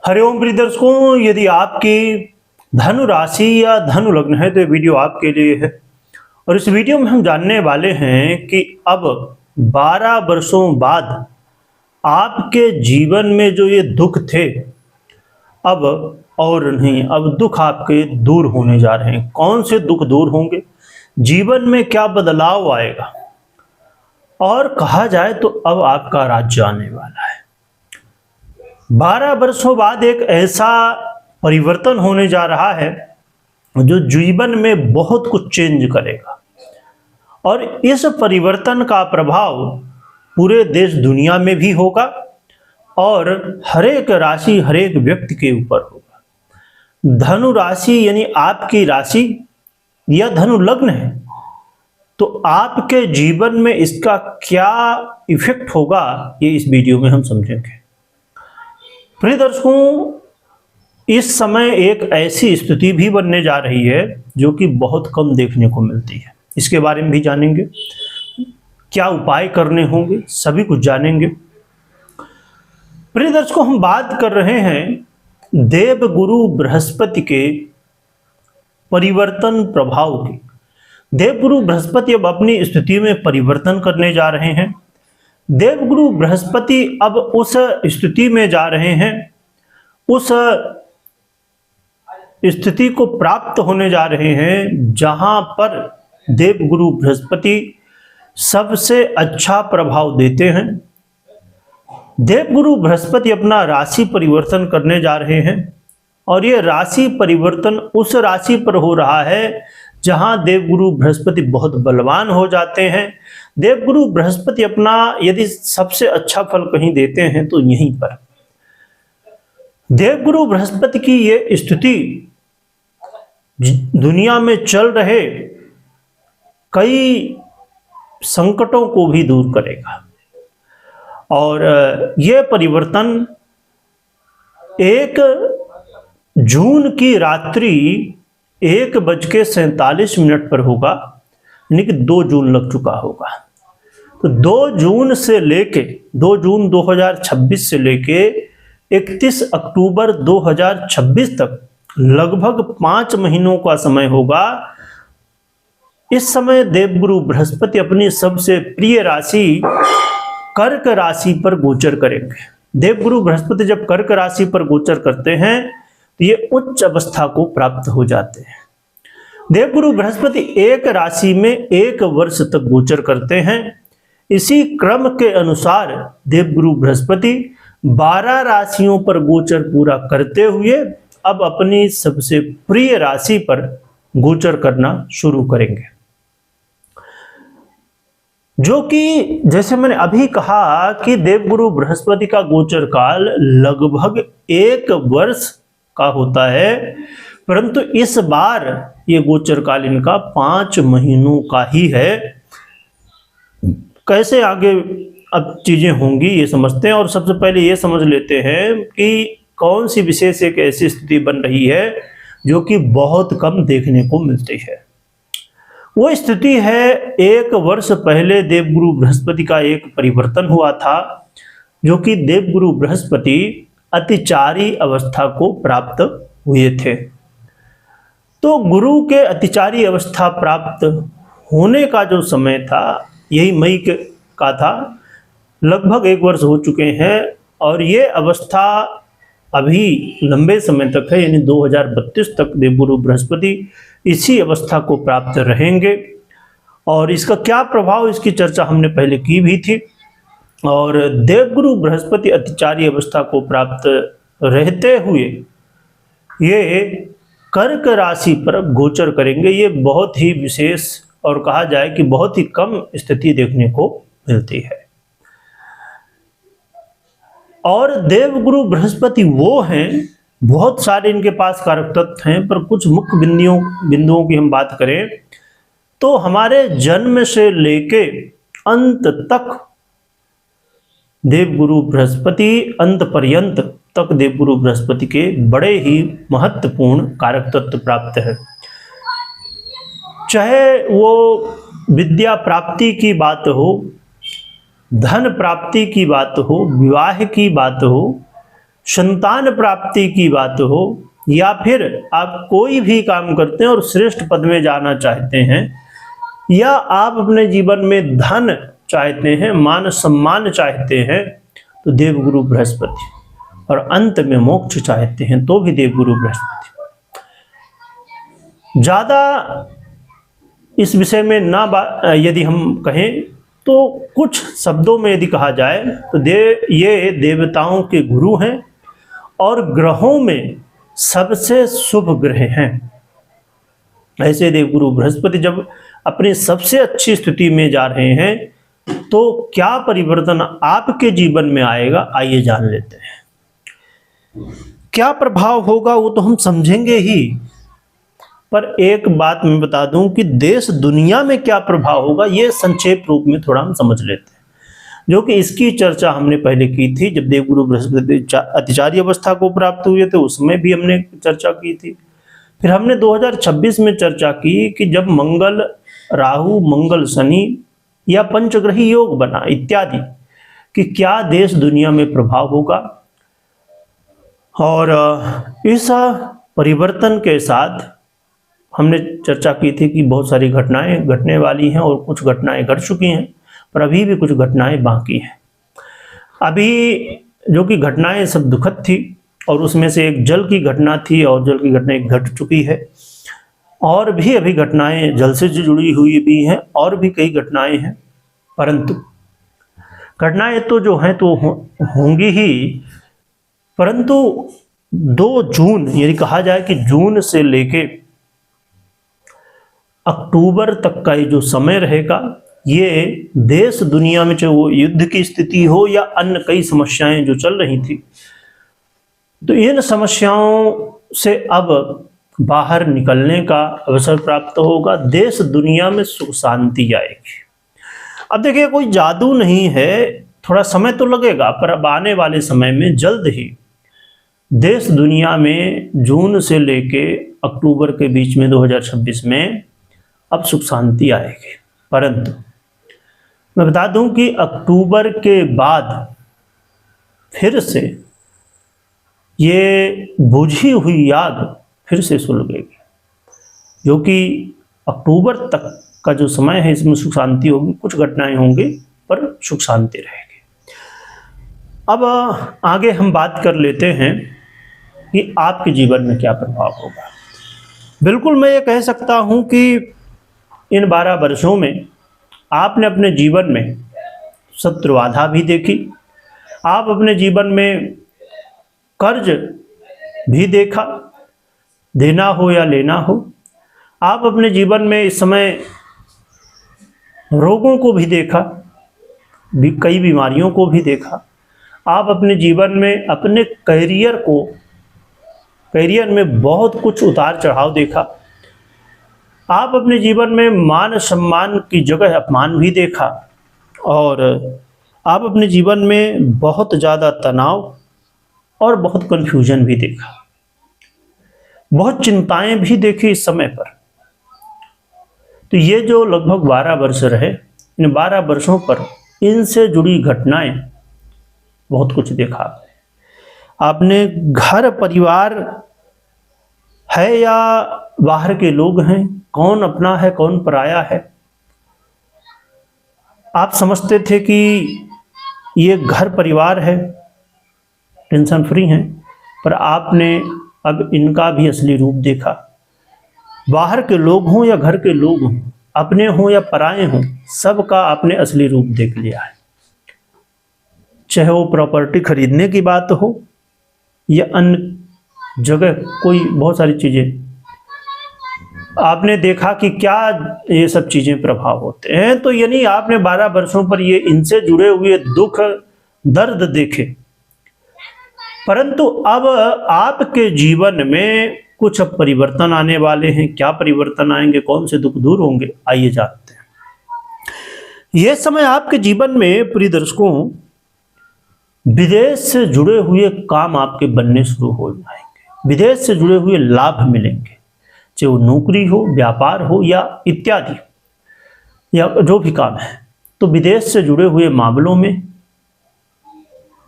हरिओम प्रिय दर्शकों, यदि आपकी धनु राशि या धनु लग्न है तो ये वीडियो आपके लिए है। और इस वीडियो में हम जानने वाले हैं कि अब 12 वर्षों बाद आपके जीवन में जो ये दुख थे, अब और नहीं, अब दुख आपके दूर होने जा रहे हैं। कौन से दुख दूर होंगे, जीवन में क्या बदलाव आएगा, और कहा जाए तो अब आपका राज्य आने वाला है। 12 वर्षों बाद एक ऐसा परिवर्तन होने जा रहा है जो जीवन में बहुत कुछ चेंज करेगा, और इस परिवर्तन का प्रभाव पूरे देश दुनिया में भी होगा और हर एक राशि, हर एक व्यक्ति के ऊपर होगा। धनु राशि यानी आपकी राशि या धनु लग्न है, तो आपके जीवन में इसका क्या इफेक्ट होगा, ये इस वीडियो में हम समझेंगे। प्रिय दर्शकों, इस समय एक ऐसी स्थिति भी बनने जा रही है जो कि बहुत कम देखने को मिलती है। इसके बारे में भी जानेंगे, क्या उपाय करने होंगे, सभी कुछ जानेंगे। प्रिय दर्शकों, हम बात कर रहे हैं देवगुरु बृहस्पति के परिवर्तन प्रभाव की। देवगुरु बृहस्पति अब अपनी स्थिति में परिवर्तन करने जा रहे हैं। देवगुरु बृहस्पति अब उस स्थिति में जा रहे हैं, उस स्थिति को प्राप्त होने जा रहे हैं जहां पर देवगुरु बृहस्पति सबसे अच्छा प्रभाव देते हैं। देवगुरु बृहस्पति अपना राशि परिवर्तन करने जा रहे हैं, और ये राशि परिवर्तन उस राशि पर हो रहा है जहां देवगुरु बृहस्पति बहुत बलवान हो जाते हैं। देवगुरु बृहस्पति अपना यदि सबसे अच्छा फल कहीं देते हैं तो यहीं पर। देवगुरु बृहस्पति की ये स्थिति दुनिया में चल रहे कई संकटों को भी दूर करेगा, और ये परिवर्तन 1 जून की रात्रि 1:47 पर होगा, यानी कि 2 जून लग चुका होगा। तो 2 जून से लेके 2 जून 2026 से लेके 31 अक्टूबर 2026 तक लगभग 5 महीनों का समय होगा। इस समय देवगुरु बृहस्पति अपनी सबसे प्रिय राशि कर्क राशि पर गोचर करेंगे। देवगुरु बृहस्पति जब कर्क राशि पर गोचर करते हैं तो ये उच्च अवस्था को प्राप्त हो जाते हैं। देवगुरु बृहस्पति एक राशि में 1 वर्ष तक गोचर करते हैं। इसी क्रम के अनुसार देवगुरु बृहस्पति 12 राशियों पर गोचर पूरा करते हुए अब अपनी सबसे प्रिय राशि पर गोचर करना शुरू करेंगे, जो कि जैसे मैंने अभी कहा कि देवगुरु बृहस्पति का गोचर काल लगभग 1 वर्ष का होता है, परंतु इस बार ये गोचर काल इनका 5 महीनों का ही है। कैसे आगे अब चीजें होंगी ये समझते हैं, और सबसे पहले ये समझ लेते हैं कि कौन सी विशेष एक ऐसी स्थिति बन रही है जो कि बहुत कम देखने को मिलती है। वो स्थिति है 1 वर्ष पहले देवगुरु बृहस्पति का एक परिवर्तन हुआ था, जो कि देवगुरु बृहस्पति अतिचारी अवस्था को प्राप्त हुए थे। तो गुरु के अतिचारी अवस्था प्राप्त होने का जो समय था यही मई का था। लगभग 1 वर्ष हो चुके हैं, और ये अवस्था अभी लंबे समय तक है, यानी 2032 तक देवगुरु बृहस्पति इसी अवस्था को प्राप्त रहेंगे। और इसका क्या प्रभाव, इसकी चर्चा हमने पहले की भी थी। और देवगुरु बृहस्पति अतिचारी अवस्था को प्राप्त रहते हुए ये कर्क राशि पर गोचर करेंगे। ये बहुत ही विशेष और कहा जाए कि बहुत ही कम स्थिति देखने को मिलती है। और देवगुरु बृहस्पति वो हैं, बहुत सारे इनके पास कारक तत्व हैं, पर कुछ मुख्य बिंदुओं की हम बात करें तो हमारे जन्म से लेके अंत तक देवगुरु बृहस्पति, अंत पर्यंत तक देवगुरु बृहस्पति के बड़े ही महत्वपूर्ण कारक तत्व प्राप्त है। चाहे वो विद्या प्राप्ति की बात हो, धन प्राप्ति की बात हो, विवाह की बात हो, संतान प्राप्ति की बात हो, या फिर आप कोई भी काम करते हैं और श्रेष्ठ पद में जाना चाहते हैं, या आप अपने जीवन में धन चाहते हैं, मान सम्मान चाहते हैं, तो देवगुरु बृहस्पति, और अंत में मोक्ष चाहते हैं तो भी देवगुरु बृहस्पति। ज़्यादा इस विषय में ना यदि हम कहें तो कुछ शब्दों में यदि कहा जाए तो ये देवताओं के गुरु हैं और ग्रहों में सबसे शुभ ग्रह हैं। ऐसे देवगुरु बृहस्पति जब अपनी सबसे अच्छी स्थिति में जा रहे हैं तो क्या परिवर्तन आपके जीवन में आएगा, आइए जान लेते हैं। क्या प्रभाव होगा वो तो हम समझेंगे ही, पर एक बात मैं बता दूं कि देश दुनिया में क्या प्रभाव होगा ये संक्षेप रूप में थोड़ा हम समझ लेते हैं, जो कि इसकी चर्चा हमने पहले की थी जब देवगुरु बृहस्पति अतिचारी अवस्था को प्राप्त हुए थे, उसमें भी हमने चर्चा की थी। फिर हमने 2026 में चर्चा की कि जब मंगल राहु, मंगल शनि या पंचग्रही योग बना इत्यादि, कि क्या देश दुनिया में प्रभाव होगा। और इस परिवर्तन के साथ हमने चर्चा की थी कि बहुत सारी घटनाएं घटने वाली हैं और कुछ घटनाएं घट चुकी हैं, पर अभी भी कुछ घटनाएं बाकी हैं। अभी जो कि घटनाएं सब दुखद थी, और उसमें से एक जल की घटना थी और जल की घटना घट चुकी है, और भी अभी घटनाएं जल से जुड़ी हुई भी हैं, और भी कई घटनाएं हैं। परंतु घटनाएं तो जो हैं तो होंगी ही, परंतु 2 जून यदि कहा जाए कि जून से लेके अक्टूबर तक का ये जो समय रहेगा, ये देश दुनिया में चाहे वो युद्ध की स्थिति हो या अन्य कई समस्याएं जो चल रही थी, तो इन समस्याओं से अब बाहर निकलने का अवसर प्राप्त होगा। देश दुनिया में सुख शांति आएगी। अब देखिए, कोई जादू नहीं है, थोड़ा समय तो लगेगा, पर अब आने वाले समय में जल्द ही देश दुनिया में जून से लेके अक्टूबर के बीच में 2026 में अब सुख शांति आएगी। परंतु मैं बता दूं कि अक्टूबर के बाद फिर से ये बुझी हुई आग फिर से सुलगेगी, जो कि अक्टूबर तक का जो समय है इसमें सुख शांति होगी, कुछ घटनाएं होंगी पर सुख शांति रहेगी। अब आगे हम बात कर लेते हैं कि आपके जीवन में क्या प्रभाव होगा। बिल्कुल मैं ये कह सकता हूं कि इन 12 वर्षों में आपने अपने जीवन में शत्रु बाधा भी देखी, आप अपने जीवन में कर्ज भी देखा, देना हो या लेना हो। आप अपने जीवन में इस समय रोगों को भी देखा, कई बीमारियों को भी देखा। आप अपने जीवन में अपने करियर में बहुत कुछ उतार चढ़ाव देखा। आप अपने जीवन में मान सम्मान की जगह अपमान भी देखा, और आप अपने जीवन में बहुत ज़्यादा तनाव और बहुत कन्फ्यूजन भी देखा, बहुत चिंताएं भी देखी इस समय पर। तो ये जो लगभग 12 वर्ष रहे, इन 12 वर्षों पर इनसे जुड़ी घटनाएं बहुत कुछ देखा। आपने घर परिवार है या बाहर के लोग हैं, कौन अपना है कौन पराया है, आप समझते थे कि ये घर परिवार है, टेंशन फ्री हैं, पर आपने अब इनका भी असली रूप देखा। बाहर के लोग हों या घर के लोग हों, अपने हों या पराए हों, सबका आपने असली रूप देख लिया है। चाहे वो प्रॉपर्टी खरीदने की बात हो या अन्य जगह कोई बहुत सारी चीजें, आपने देखा कि क्या ये सब चीजें प्रभाव होते हैं। तो यानी आपने 12 वर्षों पर ये इनसे जुड़े हुए दुख दर्द देखे। परंतु अब आपके जीवन में कुछ परिवर्तन आने वाले हैं। क्या परिवर्तन आएंगे, कौन से दुख दूर होंगे, आइए जानते हैं। यह समय आपके जीवन में प्रिय दर्शकों विदेश से जुड़े हुए काम आपके बनने शुरू हो जाएंगे। विदेश से जुड़े हुए लाभ मिलेंगे, चाहे वो नौकरी हो, व्यापार हो या इत्यादि, या जो भी काम है। तो विदेश से जुड़े हुए मामलों में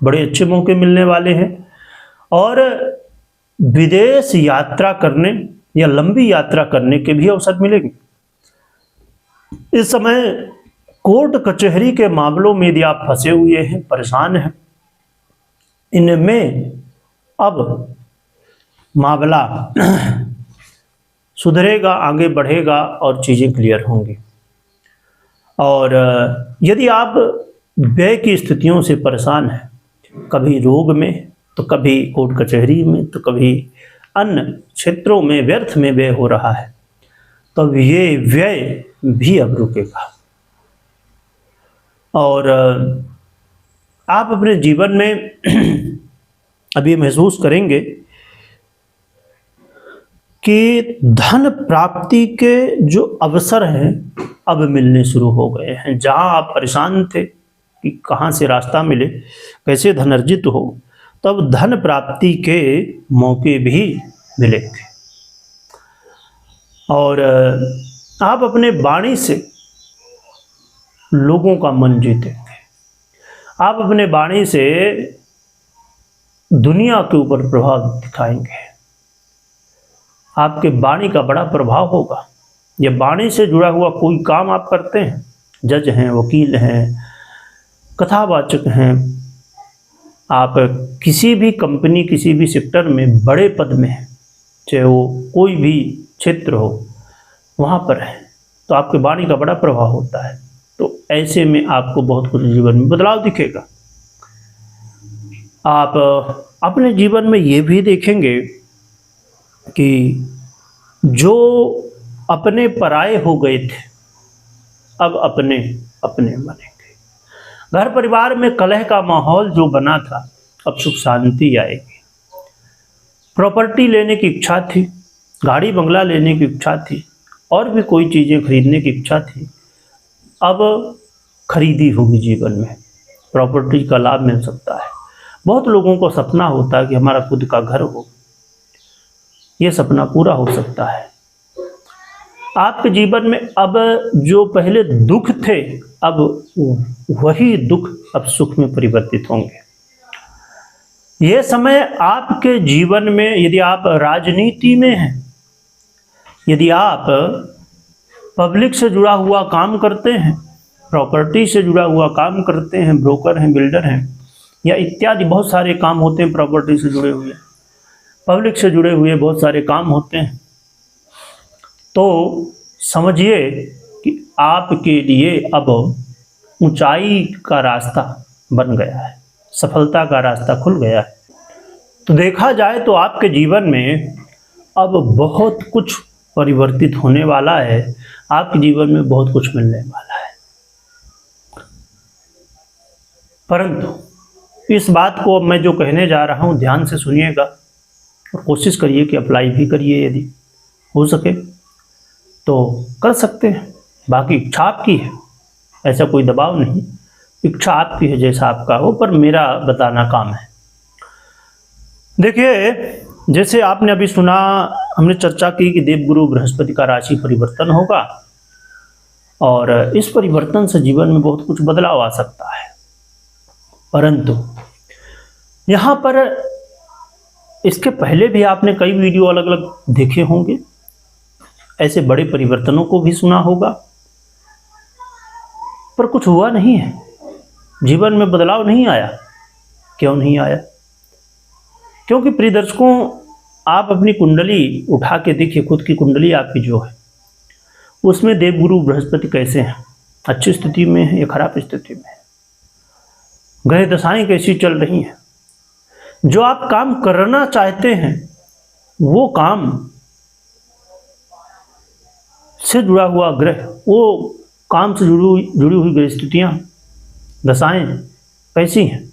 बड़े अच्छे मौके मिलने वाले हैं। और विदेश यात्रा करने या लंबी यात्रा करने के भी अवसर मिलेंगे। इस समय कोर्ट कचहरी के मामलों में यदि आप फंसे हुए हैं, परेशान हैं, इनमें अब मामला सुधरेगा, आगे बढ़ेगा और चीज़ें क्लियर होंगी। और यदि आप व्यय की स्थितियों से परेशान हैं, कभी रोग में तो कभी कोर्ट कचहरी में तो कभी अन्य क्षेत्रों में व्यर्थ में व्यय हो रहा है, तो ये व्यय भी अब रुकेगा। और आप अपने जीवन में अब ये महसूस करेंगे कि धन प्राप्ति के जो अवसर हैं अब मिलने शुरू हो गए हैं। जहां आप परेशान थे कि कहां से रास्ता मिले, कैसे धन अर्जित हो, तब धन प्राप्ति के मौके भी मिलेंगे। और आप अपने वाणी से लोगों का मन जीतेंगे। आप अपने वाणी से दुनिया के ऊपर प्रभाव दिखाएंगे। आपके वाणी का बड़ा प्रभाव होगा। ये वाणी से जुड़ा हुआ कोई काम आप करते हैं, जज हैं, वकील हैं, कथावाचक हैं, आप किसी भी कंपनी, किसी भी सेक्टर में बड़े पद में हैं, चाहे वो कोई भी क्षेत्र हो, वहाँ पर है, तो आपके वाणी का बड़ा प्रभाव होता है। तो ऐसे में आपको बहुत कुछ जीवन में बदलाव दिखेगा। आप अपने जीवन में ये भी देखेंगे कि जो अपने पराए हो गए थे अब अपने अपने बनेंगे। घर परिवार में कलह का माहौल जो बना था अब सुख शांति आएगी। प्रॉपर्टी लेने की इच्छा थी, गाड़ी बंगला लेने की इच्छा थी, और भी कोई चीज़ें खरीदने की इच्छा थी, अब खरीदी होगी। जीवन में प्रॉपर्टी का लाभ मिल सकता है। बहुत लोगों को सपना होता है कि हमारा खुद का घर हो, ये सपना पूरा हो सकता है। आपके जीवन में अब जो पहले दुख थे, अब वही दुख अब सुख में परिवर्तित होंगे। ये समय आपके जीवन में, यदि आप राजनीति में हैं, यदि आप पब्लिक से जुड़ा हुआ काम करते हैं, प्रॉपर्टी से जुड़ा हुआ काम करते हैं, ब्रोकर हैं, बिल्डर हैं, या इत्यादि बहुत सारे काम होते हैं, प्रॉपर्टी से जुड़े हुए, पब्लिक से जुड़े हुए बहुत सारे काम होते हैं, तो समझिए कि आपके लिए अब ऊंचाई का रास्ता बन गया है, सफलता का रास्ता खुल गया है। तो देखा जाए तो आपके जीवन में अब बहुत कुछ परिवर्तित होने वाला है। आपके जीवन में बहुत कुछ मिलने वाला है। परंतु इस बात को अब मैं जो कहने जा रहा हूँ, ध्यान से सुनिएगा और कोशिश करिए कि अप्लाई भी करिए। यदि हो सके तो कर सकते हैं, बाकी इच्छा आपकी है, ऐसा कोई दबाव नहीं, इच्छा आपकी है, जैसा आपका हो, पर मेरा बताना काम है। देखिए, जैसे आपने अभी सुना, हमने चर्चा की कि देवगुरु बृहस्पति का राशि परिवर्तन होगा और इस परिवर्तन से जीवन में बहुत कुछ बदलाव आ सकता है। परंतु यहाँ पर इसके पहले भी आपने कई वीडियो अलग अलग देखे होंगे, ऐसे बड़े परिवर्तनों को भी सुना होगा, पर कुछ हुआ नहीं है, जीवन में बदलाव नहीं आया। क्यों नहीं आया? क्योंकि प्रिय दर्शकों, आप अपनी कुंडली उठा के देखिए, खुद की कुंडली आपकी जो है उसमें देवगुरु बृहस्पति कैसे हैं, अच्छी स्थिति में है या खराब स्थिति में है, ग्रह दशाएं कैसी चल रही हैं, जो आप काम करना चाहते हैं वो काम से जुड़ा हुआ ग्रह, वो काम से जुड़ी हुई ग्रह स्थितियाँ, दशाएं कैसी हैं।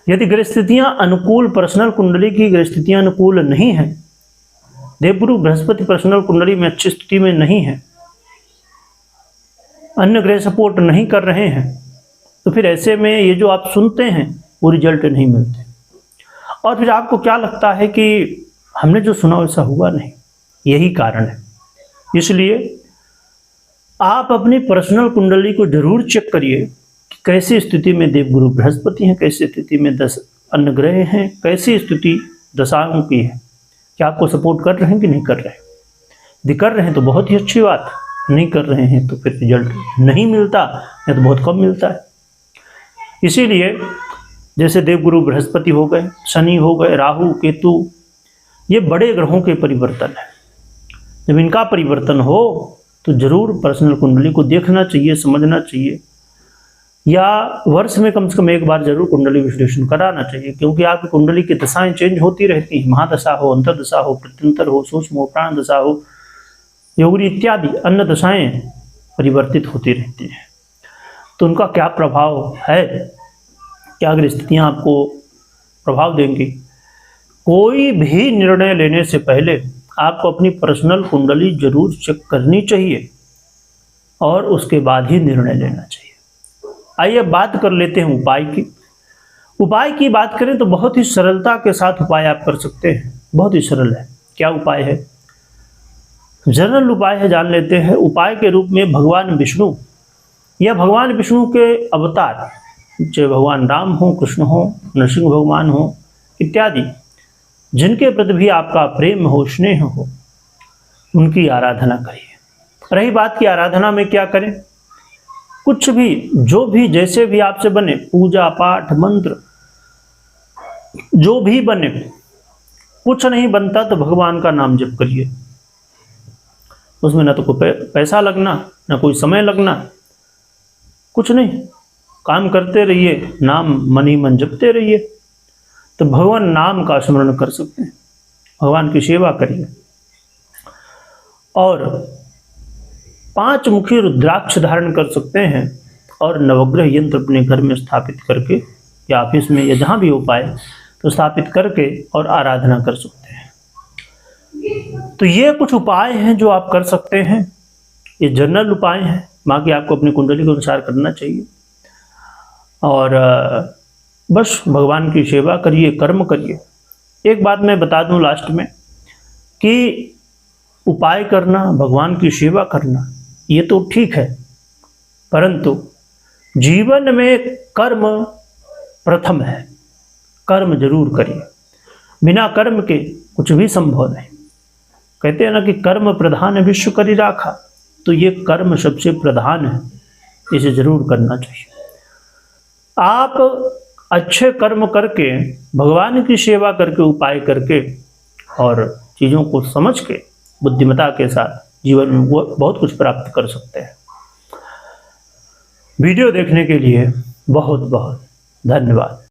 यदि ग्रह स्थितियाँ अनुकूल, पर्सनल कुंडली की ग्रह स्थितियाँ अनुकूल नहीं हैं, देवगुरु बृहस्पति पर्सनल कुंडली में अच्छी स्थिति में नहीं है, अन्य ग्रह सपोर्ट नहीं कर रहे हैं, तो फिर ऐसे में ये जो आप सुनते हैं वो रिजल्ट नहीं मिलते, और फिर आपको क्या लगता है कि हमने जो सुना वैसा हुआ नहीं। यही कारण है। इसलिए आप अपनी पर्सनल कुंडली को जरूर चेक करिए कि कैसी स्थिति में देवगुरु बृहस्पति हैं, कैसी स्थिति में अन्य ग्रह हैं, कैसी स्थिति दशाओं की है, क्या आपको सपोर्ट कर रहे हैं कि नहीं कर रहे हैं। यदि कर रहे हैं तो बहुत ही अच्छी बात, नहीं कर रहे हैं तो फिर रिजल्ट नहीं मिलता या तो बहुत कम मिलता है। इसीलिए जैसे देवगुरु बृहस्पति हो गए, शनि हो गए, राहु केतु, ये बड़े ग्रहों के परिवर्तन है। जब इनका परिवर्तन हो तो जरूर पर्सनल कुंडली को देखना चाहिए, समझना चाहिए, या वर्ष में कम से कम एक बार जरूर कुंडली विश्लेषण कराना चाहिए, क्योंकि आपकी कुंडली की दशाएं चेंज होती रहती हैं। महादशा हो, अंतर्दशा हो, प्रत्यंतर हो, सूक्ष्म हो, प्राण दशा हो, योगरी इत्यादि अन्य दशाएं परिवर्तित होती रहती हैं। तो उनका क्या प्रभाव है, क्या अगर स्थितियाँ आपको प्रभाव देंगी। कोई भी निर्णय लेने से पहले आपको अपनी पर्सनल कुंडली जरूर चेक करनी चाहिए और उसके बाद ही निर्णय लेना चाहिए। आइए बात कर लेते हैं उपाय की। उपाय की बात करें तो बहुत ही सरलता के साथ उपाय आप कर सकते हैं, बहुत ही सरल है। क्या उपाय है? जनरल उपाय है, जान लेते हैं। उपाय के रूप में भगवान विष्णु या भगवान विष्णु के अवतार, चाहे भगवान राम हो, कृष्ण हो, नरसिंह भगवान हो इत्यादि, जिनके प्रति भी आपका प्रेम हो, स्नेह हो, उनकी आराधना करिए। रही बात की आराधना में क्या करें, कुछ भी, जो भी जैसे भी आपसे बने, पूजा पाठ मंत्र जो भी बने, कुछ नहीं बनता तो भगवान का नाम जप करिए। उसमें ना तो कोई पैसा लगना, ना कोई समय लगना, कुछ नहीं, काम करते रहिए, नाम मन ही मन जपते रहिए। तो भगवान नाम का स्मरण कर सकते हैं, भगवान की सेवा करिए। और 5 मुखी रुद्राक्ष धारण कर सकते हैं और नवग्रह यंत्र अपने घर में स्थापित करके या ऑफिस में या जहाँ भी हो पाए तो स्थापित करके और आराधना कर सकते हैं। तो ये कुछ उपाय हैं जो आप कर सकते हैं। ये जनरल उपाय हैं, बाकी आपको अपनी कुंडली के अनुसार करना चाहिए। और बस भगवान की सेवा करिए, कर्म करिए। एक बात मैं बता दूं लास्ट में कि उपाय करना, भगवान की सेवा करना, ये तो ठीक है, परंतु जीवन में कर्म प्रथम है। कर्म जरूर करिए, बिना कर्म के कुछ भी संभव नहीं। कहते हैं ना कि कर्म प्रधान विश्व करी राखा, तो ये कर्म सबसे प्रधान है, इसे जरूर करना चाहिए। आप अच्छे कर्म करके, भगवान की सेवा करके, उपाय करके और चीज़ों को समझ के बुद्धिमत्ता के साथ जीवन में बहुत कुछ प्राप्त कर सकते हैं। वीडियो देखने के लिए बहुत बहुत धन्यवाद।